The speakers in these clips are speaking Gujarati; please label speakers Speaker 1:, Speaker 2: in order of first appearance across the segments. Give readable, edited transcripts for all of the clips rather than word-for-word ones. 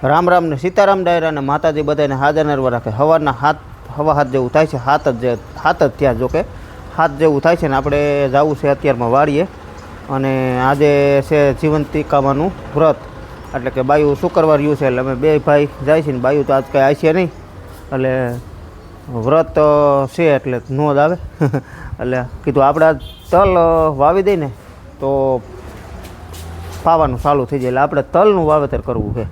Speaker 1: રામ રામ ને સીતારામ ડાયરા ને માતાજી બધાને હાજર નરવા રાખે. હવારના હવા હાથ જેવું થાય છે, હાથ જ ત્યાં જોકે હાથ જેવું થાય છે ને આપણે જવું છે અત્યારમાં વાડીએ. અને આજે છે જીવંતિકામાનું વ્રત, એટલે કે બાયું શુક્રવાર રહ્યું છે એટલે અમે બે ભાઈ જાય છે ને બાયું તો આજ કંઈ આવી છે નહીં, એટલે વ્રત છે એટલે ન જ આવે એટલે કીધું આપણે આ તલ વાવી દઈએ ને તો પાવાનું ચાલુ થઈ જાય, એટલે આપણે તલનું વાવેતર કરવું છે.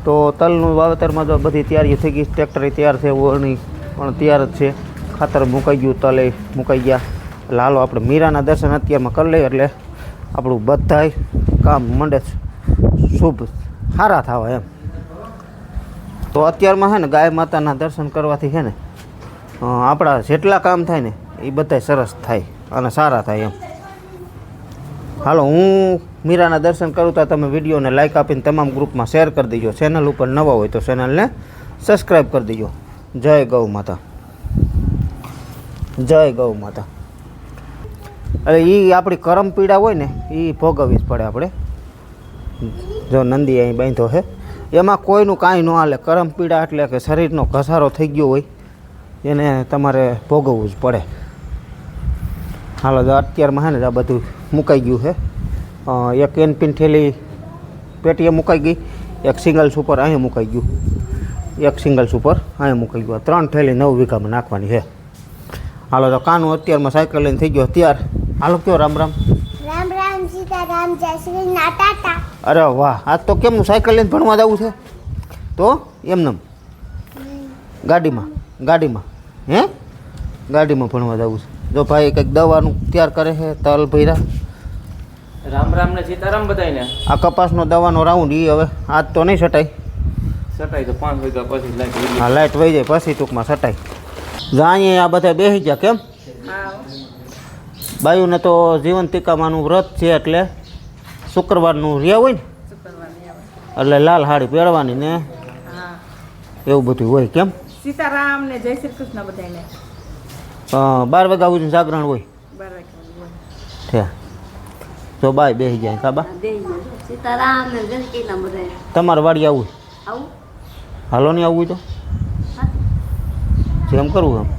Speaker 1: તો તલનું વાવેતરમાં તો બધી તૈયારીઓ થઈ ગઈ, ટ્રેક્ટરે તૈયાર છે, ઓરણી પણ તૈયાર જ છે, ખાતર મુકાઈ ગયું, તલે મુકાઈ ગયા. એટલે હાલો આપણે મીરાના દર્શન અત્યારમાં કરી લઈએ એટલે આપણું બધાય કામ મંડે શુભ સારા થવા એમ. તો અત્યારમાં છે ને ગાય માતાના દર્શન કરવાથી છે ને આપણા જેટલા કામ થાય ને એ બધાય સરસ થાય અને સારા થાય એમ. હાલો હું મીરાના દર્શન કરું તો તમે વિડીયોને લાઇક આપીને તમામ ગ્રુપમાં શેર કરી દેજો. ચેનલ ઉપર નવા હોય તો ચેનલને સબસ્ક્રાઈબ કરી દેજો. જય ગૌ માતા, જય ગૌ માતા. એટલે એ આપણી કરમ પીડા હોય ને એ ભોગવવી જ પડે આપણે. જો નંદી અહીં બાંધ્યો છે, એમાં કોઈનું કાંઈ ન હાલે. કરમ પીડા એટલે કે શરીરનો ઘસારો થઈ ગયો હોય એને તમારે ભોગવવું જ પડે. હાલો અત્યારમાં છે ને આ બધું મુકાઈ ગયું છે. એક એનપીન થેલી પેટીએ મુકાઈ ગઈ, એક સિંગલ સુપર અહીંયા મુકાઈ ગયું, એક સિંગલ સુપર અહીંયા મુકાઈ ગયું. 3 થેલી 9 વીઘામાં નાખવાની છે. હાલો તો કાનું અત્યારમાં સાયકલ લઈને થઈ ગયો તૈયાર. હાલો કયો રામ રામ.
Speaker 2: રામ રામ સીતારામ જય શ્રી નાટાટા.
Speaker 1: અરે વાહ, આજ તો કેમનું સાયકલ લઈને ભણવા જવું છે? તો એમનેમ ગાડીમાં હે ગાડીમાં ભણવા જવું છે. જો ભાઈ કંઈક દવાનું તૈયાર કરે છે, તલ ભર્યા.
Speaker 3: રામ રામ ને સીતારામ બધાયને.
Speaker 1: આ કપાસનો દવાનો રાઉન્ડ એ હવે આજ તો નહીં સટાય,
Speaker 3: સટાઈ તો 5 વાગ્યા પછી લાગી.
Speaker 1: હા લાઇટ વહી જાય પછી ટૂંકમાં સટાય. જાઈએ આ બધા બેસી ગયા કેમ? બાયુને તો જીવંતિકામાનું વ્રત છે એટલે શુક્રવારનું રહ્યા હોય ને, એટલે લાલ હાડી પહેરવાની ને એવું બધું હોય કેમ?
Speaker 4: સીતારામ ને જય શ્રી કૃષ્ણ બધાને.
Speaker 1: 12 વાગ્યા સુધી જાગરણ હોય.
Speaker 4: 12 વાગ્યા
Speaker 1: છે તો બાય બેસી જાય કાબા.
Speaker 2: સીતારામ ને જય શ્રી કૃષ્ણ બધાને.
Speaker 1: તમારે વાડી આવવું
Speaker 2: આવું
Speaker 1: હાલો નહીં આવવું તો જેમ કરવું એમ.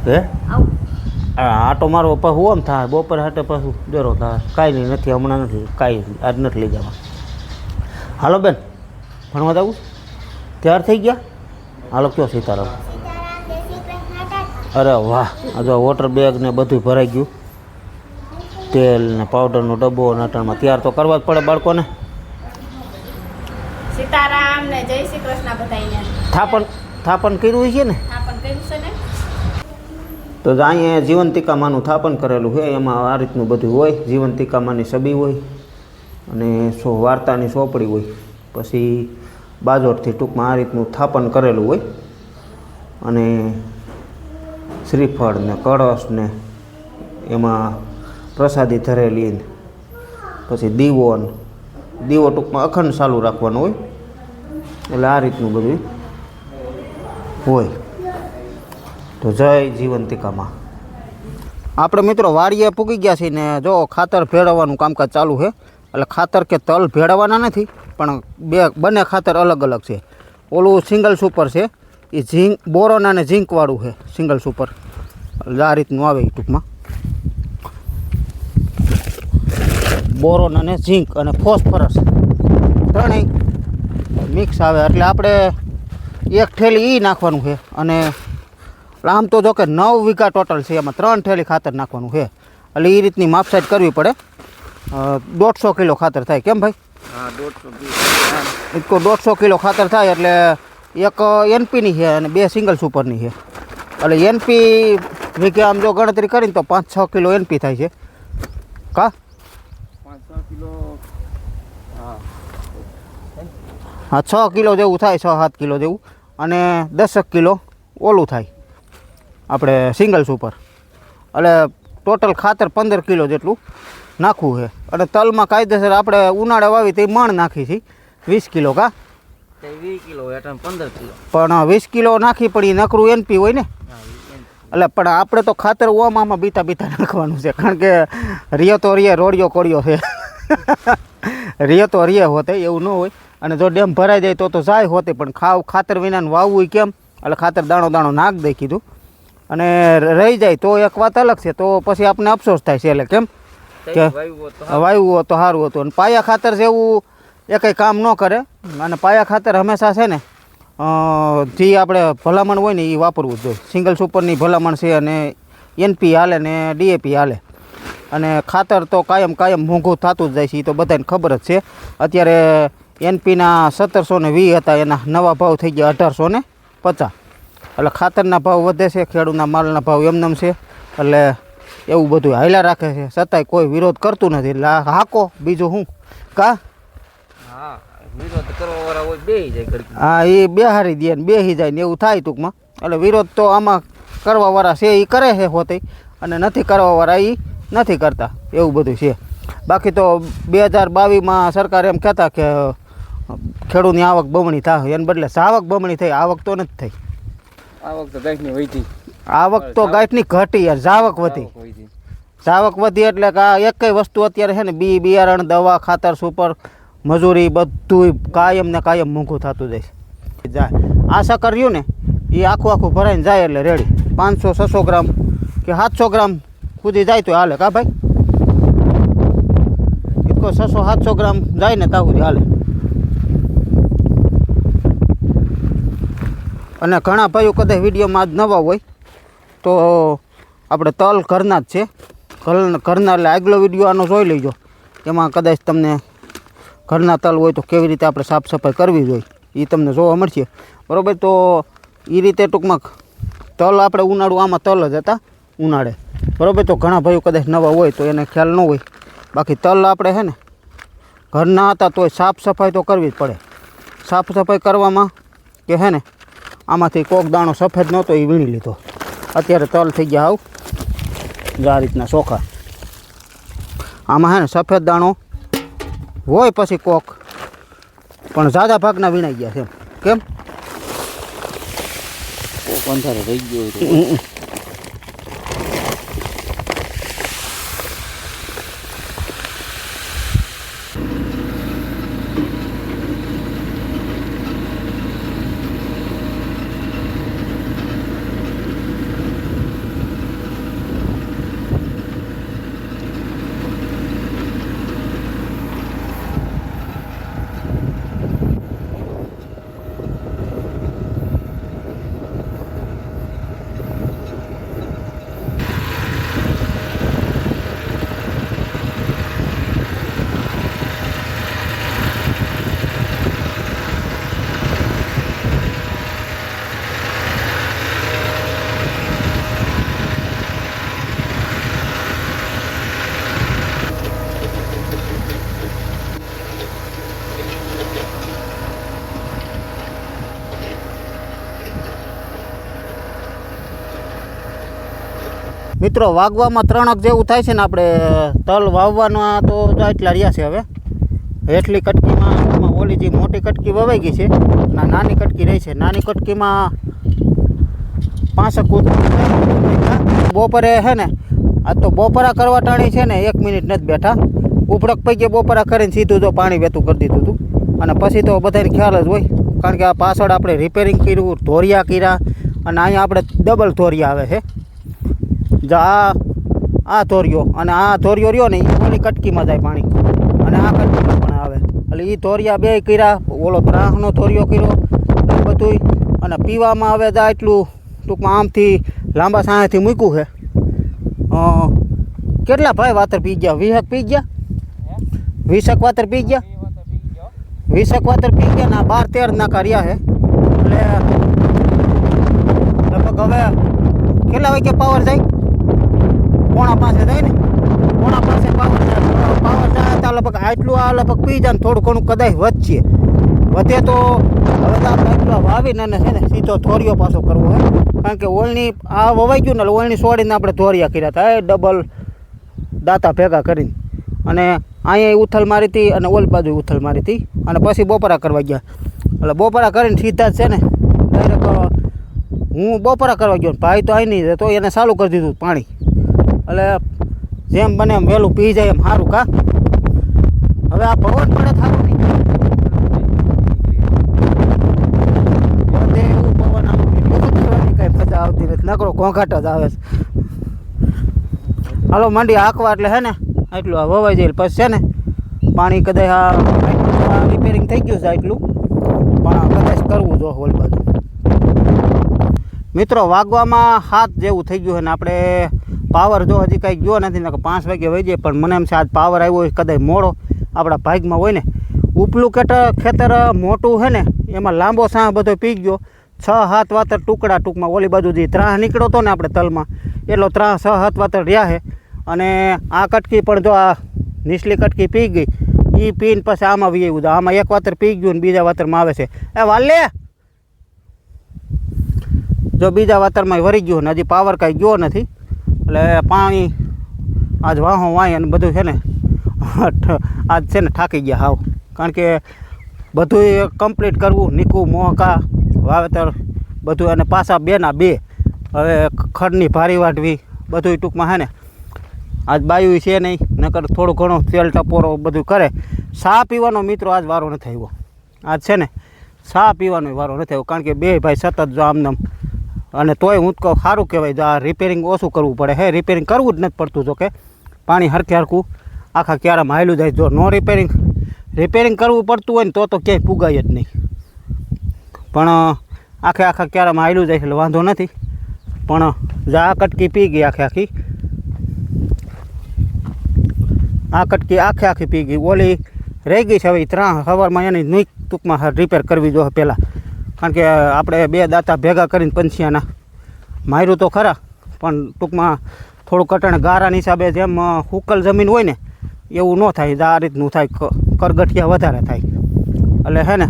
Speaker 1: હે આટો મારો પાછું આમ થાય બપોર હાટે પાછું ડરો થાય. કાંઈ નહીં નથી હમણાં નથી, કાંઈ આજ નથી લઈ જવા. હાલો બેન ભણવા જવું તૈયાર થઈ ગયા? હાલો કયો સીતારામ. અરે વાહ, આ જો વોટર બેગ ને બધું ભરાઈ ગયું, તેલ ને પાવડરનો ડબ્બો નાટણમાં તૈયાર તો કરવા જ પડે બાળકોને.
Speaker 4: સીતારામ ને જય શ્રી કૃષ્ણ બધાને.
Speaker 1: થાપન કર્યું છે ને?
Speaker 4: થાપન કર્યું છે ને.
Speaker 1: તો અહીંયા જીવંતિકામાનું થાપન કરેલું છે, એમાં આ રીતનું બધું હોય. જીવંતિકામાની છબી હોય અને વાર્તાની ચોપડી હોય, પછી બાજોટથી ટૂંકમાં આ રીતનું થાપન કરેલું હોય. અને શ્રીફળ ને કળશ ને એમાં પ્રસાદી ધરેલી ને પછી દીવો ટૂંકમાં અખંડ ચાલુ રાખવાનો હોય. એટલે આ રીતનું બધું હોય. તો જય જીવંતિકામાં. આપણે મિત્રો વાડીએ પૂગી ગયા છીએ ને જો ખાતર ભેળવવાનું કામકાજ ચાલુ છે. એટલે ખાતર કે તલ ભેળવવાના નથી, પણ બંને ખાતર અલગ અલગ છે. ઓલું સિંગલ સુપર છે, એ બોરોન અને ઝીંકવાળું છે સિંગલ સુપર. એટલે આ રીતનું આવે ટૂંકમાં બોરોન અને ઝીંક અને ફોસ્ફરસ ત્રણેય મિક્સ આવે. એટલે આપણે એક થેલી એ નાખવાનું છે. અને આમ તો જો કે 9 વીઘા ટોટલ છે, એમાં 3 થેલી ખાતર નાખવાનું છે. એટલે એ રીતની માપસાઈડ કરવી પડે. 150 કિલો ખાતર થાય કેમ ભાઈ?
Speaker 3: હા 150
Speaker 1: કિલો. 150 કિલો ખાતર થાય એટલે એક એનપીની છે અને 2 સિંગલ સુપરની છે. એટલે એનપી વીઘે આમ જો ગણતરી કરીને તો 5-6 કિલો એનપી થાય છે કા?
Speaker 3: 5-6 કિલો.
Speaker 1: હા 6 કિલો જેવું થાય, 6-7 કિલો જેવું. અને 10 કિલો ઓલું થાય આપણે સિંગલ સુપર. એટલે ટોટલ ખાતર 15 કિલો જેટલું નાખવું છે. અને તલમાં કાયદેસર આપણે ઉનાળે વાવી તે મણ નાખી છે 20 કિલો કા?
Speaker 3: 20 કિલો એટલે 15 કિલો.
Speaker 1: પણ 20 કિલો નાખી પણ એ નકરું એનપી હોય ને, એટલે પણ આપણે તો ખાતર ઓમાં બીતા બીતા નાખવાનું છે, કારણ કે રિયો તો રિયે રોડિયો કોડિયો છે. રિયો તો રિયે હોતે એવું ન હોય, અને જો ડેમ ભરાઈ જાય તો જાય હોતે, પણ ખાતર વિનાનું વાવવું કેમ, એટલે ખાતર દાણો દાણો નાખ દઈ કીધું. અને રહી જાય તો એક વાત અલગ છે, તો પછી આપણે અફસોસ થાય છે. એટલે કેમ કે વાવ્યું હોત તો સારું હતું. અને પાયા ખાતર જેવું એ કંઈ કામ ન કરે, અને પાયા ખાતર હંમેશા છે ને જે આપણે ભલામણ હોય ને એ વાપરવું જ જોઈએ. સિંગલ સુપરની ભલામણ છે, અને NP હાલે ને DAP હાલે. અને ખાતર તો કાયમ મોંઘું થતું જ જાય છે, એ તો બધાને ખબર જ છે. અત્યારે NPના 1720 હતા, એના નવા ભાવ થઈ ગયા 1850. એટલે ખાતરના ભાવ વધે છે, ખેડૂતના માલના ભાવ એમનેમ છે. એટલે એવું બધું હાલ્યા રાખે છે, છતાંય કોઈ વિરોધ કરતું નથી. એટલે હાકો બીજું શું કા
Speaker 3: વિરોધ કરવાવાળા હોય બેહી જાય ઘડીક.
Speaker 1: હા, એ બેહારી દે ને બેસી જાય ને એવું થાય ટૂંકમાં. એટલે વિરોધ તો આમાં કરવાવાળા છે એ કરે છે હોતે, અને નથી કરવાવાળા એ નથી કરતા, એવું બધું છે. બાકી તો 2022માં સરકાર એમ કહેતા કે ખેડૂતની આવક બમણી થાય, એને બદલે સાવક બમણી થઈ, આવક તો નથી થઈ.
Speaker 3: આવક તો ગાંઠની વધી.
Speaker 1: આવક તો ગાંઠની ઘટી યાર, જાવક વધી. જાવક વધી એટલે કે આ એક વસ્તુ અત્યારે છે ને બિયારણ, દવા, ખાતર, સુપર, મજૂરી બધું કાયમ ને કાયમ મોંઘું થતું જાય. આ સકર રહ્યું ને એ આખું ભરાઈને જાય એટલે રેડી. 500-600 ગ્રામ કે 700 ગ્રામ સુધી જાય તો હાલે કા ભાઈ? એટલો 600-700 ગ્રામ જાય ને ત્યાં સુધી હાલે. અને ઘણા ભાઈઓ કદાચ વિડીયોમાં આજ નવા હોય તો આપણે તલ ઘરના જ છે, ઘરના. એટલે આગલો વિડીયો આનો જોઈ લેજો, એમાં કદાચ તમને ઘરના તલ હોય તો કેવી રીતે આપણે સાફ સફાઈ કરવી જોઈએ એ તમને જોવા મળશે, બરાબર? તો એ રીતે ટૂંકમાં તલ આપણે ઉનાળું આમાં તલ જ હતા ઉનાળે, બરાબર? તો ઘણા ભાઈઓ કદાચ નવા હોય તો એને ખ્યાલ ન હોય. બાકી તલ આપણે છે ને ઘરના હતા તોય સાફ સફાઈ તો કરવી જ પડે. સાફ સફાઈ કરવામાં કે છે ને આમાંથી કોક દાણો સફેદ નહોતો એ વીણી લીધો. અત્યારે તલ થઈ ગયા આવ આ રીતના ચોખા. આમાં છે ને સફેદ દાણો હોય પછી કોક, પણ ઝાઝા ભાગના વીણાઈ ગયા છે. કેમ?
Speaker 3: કોક અંધારે રહી ગયો હોય.
Speaker 1: મિત્રો વાગવામાં 3 જેવું થાય છે ને. આપણે તલ વાવવાના તો એટલા રહ્યા છે. હવે હેઠલી કટકીમાં ઓલી જે મોટી કટકી વવાઈ ગઈ છે, નાની કટકી રહી છે. નાની કટકીમાં 5 કૂદ બપોરે છે ને. આ તો બપોરા કરવા ટાણી છે ને 1 મિનિટ નથી બેઠા. ઉપડક પૈકી બપોરા કરીને સીધું જો પાણી વહેતું કરી દીધું હતું. અને પછી તો બધાને ખ્યાલ જ હોય, કારણ કે આ પાછળ આપણે રિપેરિંગ કર્યું, ધોરિયા કર્યા, અને અહીંયા આપણે ડબલ ધોરિયા આવે છે. આ ધોરિયો અને આ ધોરિયો રહ્યો ને એ ઓલી કટકીમાં જાય પાણી, અને આ કટકીમાં પણ આવે. એટલે એ ધોરિયા બે કર્યા, ઓલો ત્રાહનો ધોરિયો કર્યો એ બધું. અને પીવામાં હવે જાય એટલું ટૂંકમાં આમથી લાંબા સાણાથી મૂક્યું છે. કેટલા ભાઈ વાતર પી ગયા? 20 પી ગયા? 20 વાતર પી ગયા? 20 વાતર પી ગયા ને 12-13 નાકા રહ્યા છે. એટલે લગભગ હવે કેટલા વાગે પાવર જાય? 4:30 જાય ને. 4:30 પાવર જાય તો લગભગ આટલું આ લગભગ પી જાય ને થોડું ઘણું કદાચ વધે તો હવે તો આપણે આટલું વાવીને અને છે ને સીધો ધોરિયો પાછો કરવો હોય. કારણ કે ઓળણી આ વવાઈ ગયું ને ઓળણી છોડીને આપણે ધોરિયા કર્યા હતા ડબલ દાંતા ભેગા કરીને. અને અહીંયા ઉથલ મારી હતી અને ઓલ બાજુ ઉથલ મારી હતી. અને પછી બપોરા કરવા ગયા. એટલે બપોરા કરીને સીધા જ છે ને ડાયરેક્ટ હું બપોરા કરવા ગયો ભાઈ તો આવી નહીં તો એને ચાલુ કરી દીધું પાણી એટલે જેમ બને એમ વહેલું પી જાય એમ સારું કા હવે આ પવન પડે થારું નહીં બધે એવું પવન આવતી કઈ મજા આવતી નથી નકરો ઘોંઘાટ જ આવે છે હાલો મંડી હાંકવા એટલે હે ને એટલું આ વવાઈ જાય પછી છે ને પાણી કદાચ આ રિપેરિંગ થઈ ગયું છે એટલું પણ કદાચ કરવું જો ઓલ બાજુ મિત્રો વાગવામાં 7 જેવું થઈ ગયું છે ને આપણે પાવર જો હજી કાંઈ ગયો નથી ને 5 વાગે વહી જાય પણ મને એમ છે આજ પાવર આવ્યો હોય કદાચ મોડો આપણા ભાગમાં હોય ને ઉપલું ખેતર મોટું છે ને એમાં લાંબો સાહ બધો પી ગયો 6-7 વાતર ટુકડા ટૂંકમાં ઓલી બાજુ જે ત્રાહ નીકળ્યો હતો ને આપણે તલમાં એટલો 6-7 વાતર રહ્યા છે અને આ કટકી પણ જો આ નીચલી કટકી પી ગઈ એ પીને પછી આમાં વી આવ્યું આમાં એક વાતર પી ગયું ને બીજા વાતરમાં આવે છે એ વાલે જો બીજા વાતરમાં વરી ગયું ને હજી પાવર કાંઈ ગયો નથી એટલે પાણી આજ વાહો વાય અને બધું છે ને આજ છે ને થાકી ગયા હાવ કારણ કે બધું કમ્પ્લીટ કરવું નીકવું મોકા વાવેતર બધું અને પાછા 2 હવે ખડની ભારી વાટવી બધું ટૂંકમાં છે ને આજ બાયું છે નહીં નકર થોડું ઘણું તેલ ટપોરો બધું કરે ચા પીવાનો મિત્રો આજ વારો નથી આવ્યો આજ છે ને ચા પીવાનો વારો નથી આવ્યો કારણ કે બે ભાઈ સતત જો આમને અને તોય હું કહું સારું કહેવાય જો આ રિપેરિંગ ઓછું કરવું પડે હે રિપેરિંગ કરવું જ નથી પડતું જો કે પાણી હરખું આખા ક્યારામાં હાલ્યું જાય જો નો રિપેરિંગ કરવું પડતું હોય ને તો ક્યાંય પુગાય જ નહીં પણ આખા ક્યારામાં હાલ્યું જાય એટલે વાંધો નથી પણ જો આ કટકી પી ગઈ આખી આ કટકી આખી પી ગઈ ઓલી રહી ગઈ છે હવે 3 સવારમાં એની નુઈક ટૂંકમાં રિપેર કરવી જોઈએ પહેલાં કારણ કે આપણે 2 દાંતા ભેગા કરીને પંછીયાના માર્યું તો ખરા પણ ટૂંકમાં થોડું કટણ ગારાની હિસાબે જેમ હુકલ જમીન હોય ને એવું ન થાય આ રીતનું થાય કરગઠિયા વધારે થાય એટલે હે ને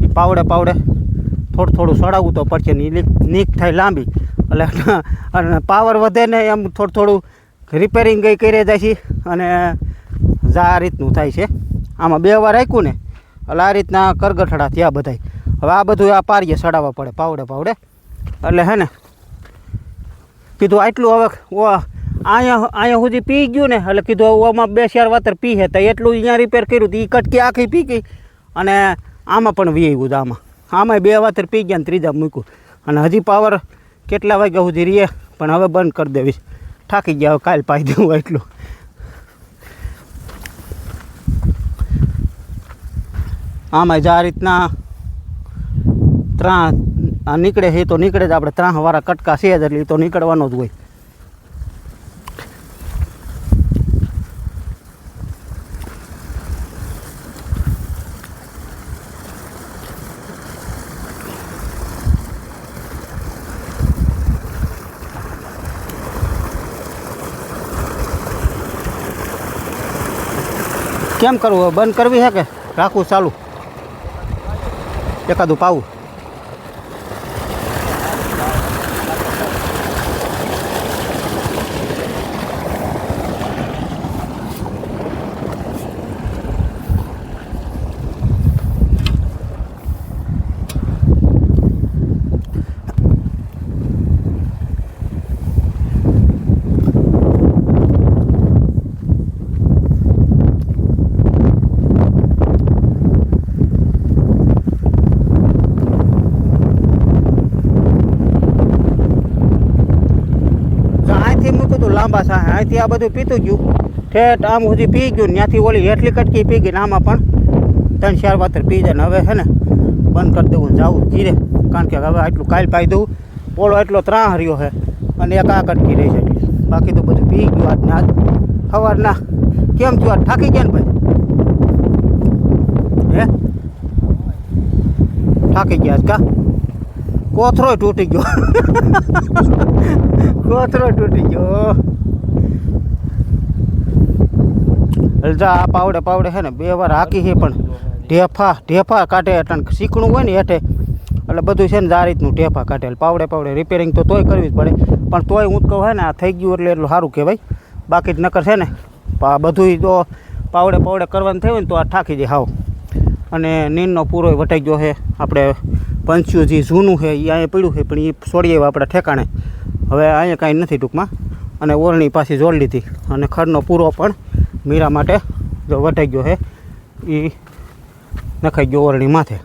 Speaker 1: એ પાવડે થોડું સડાવવું તો પડશે ને નીક થાય લાંબી એટલે અને પાવર વધે ને એમ થોડું રિપેરિંગ ગઈ કરી જાય છે અને આ રીતનું થાય છે આમાં 2 વાર રાખ્યું ને એટલે આ રીતના કરગઠડા થયા બધાય હવે આ બધું આ પારીએ સડાવવા પડે પાવડે એટલે હે ને કીધું આટલું હવે અહીંયા સુધી પી ગયું ને એટલે કીધું આમાં 2-4 વાતર પી છે તો એટલું અહીંયા રિપેર કર્યું તો એ કટકી આખી પી ગઈ અને આમાં પણ વી આવ્યું આમાંય 2 વાતર પી ગયા ને ત્રીજા મૂક્યું અને હજી પાવર કેટલા વાગ્યા સુધી રહીએ પણ હવે બંધ કરી દેવીશ થાકી ગયા હવે કાલ પાઈ દેવું એટલું આમાં જ આ રીતના 3 નીકળે છે તો નીકળે જ આપણે 3 વાળા કટકા છે જ એટલે તો નીકળવાનો જ હોય કેમ કરવું બંધ કરવી છે કે રાખવું ચાલુ એકાદું પાવું લાંબા સાહે અહીંથી આ બધું પીતું ગયું ઠેઠ આમ સુધી પી ગયું ત્યાંથી ઓલી હેઠલી કટકી પી ગઈ ને આમાં પણ 3-4 વાતર પી જાય ને હવે છે ને બંધ કરી દેવું જાવું ધીરે કારણ કે હવે આટલું કાલ પાઈ દઉં પોળો એટલો 3 હર્યો છે અને એક આ કટકી રહી છે બાકી તો બધું પી ગયું આજને આજ સવારના કેમ થયું આજ થાકી ગયા ને ભાઈ હે થાકી ગયા આજ કા કોથરો તૂટી ગયો જા આ પાવડે છે ને 2 વાર હાકી છે પણ ઢેફા કાઢે એટલે શીખણું હોય ને હેઠે એટલે બધું છે ને આ રીતનું ઢેફા કાઢે પાવડે રિપેરિંગ તો તોય કરવી જ પડે પણ તોય હું કહું છે ને આ થઈ ગયું એટલે એટલું સારું કહેવાય બાકી જ નકર છે ને બધું તો પાવડે કરવાનું થયું ને તો આ થાકી જાય હાવ અને નીંદનો પૂરો વટાઈ ગયો છે આપણે પંચ્યું જે જૂનું છે એ અહીંયા પડ્યું છે પણ એ છોડી આવ્યા આપણા ઠેકાણે. હવે અહીંયા કાંઈ નથી ટૂંકમાં. અને ઓરણી પાછી જોડી લીધી અને ખડનો પૂરો પણ મીરા માટે જો વટાઈ ગયો છે એ નખાઈ ગયો ઓરણી માથે.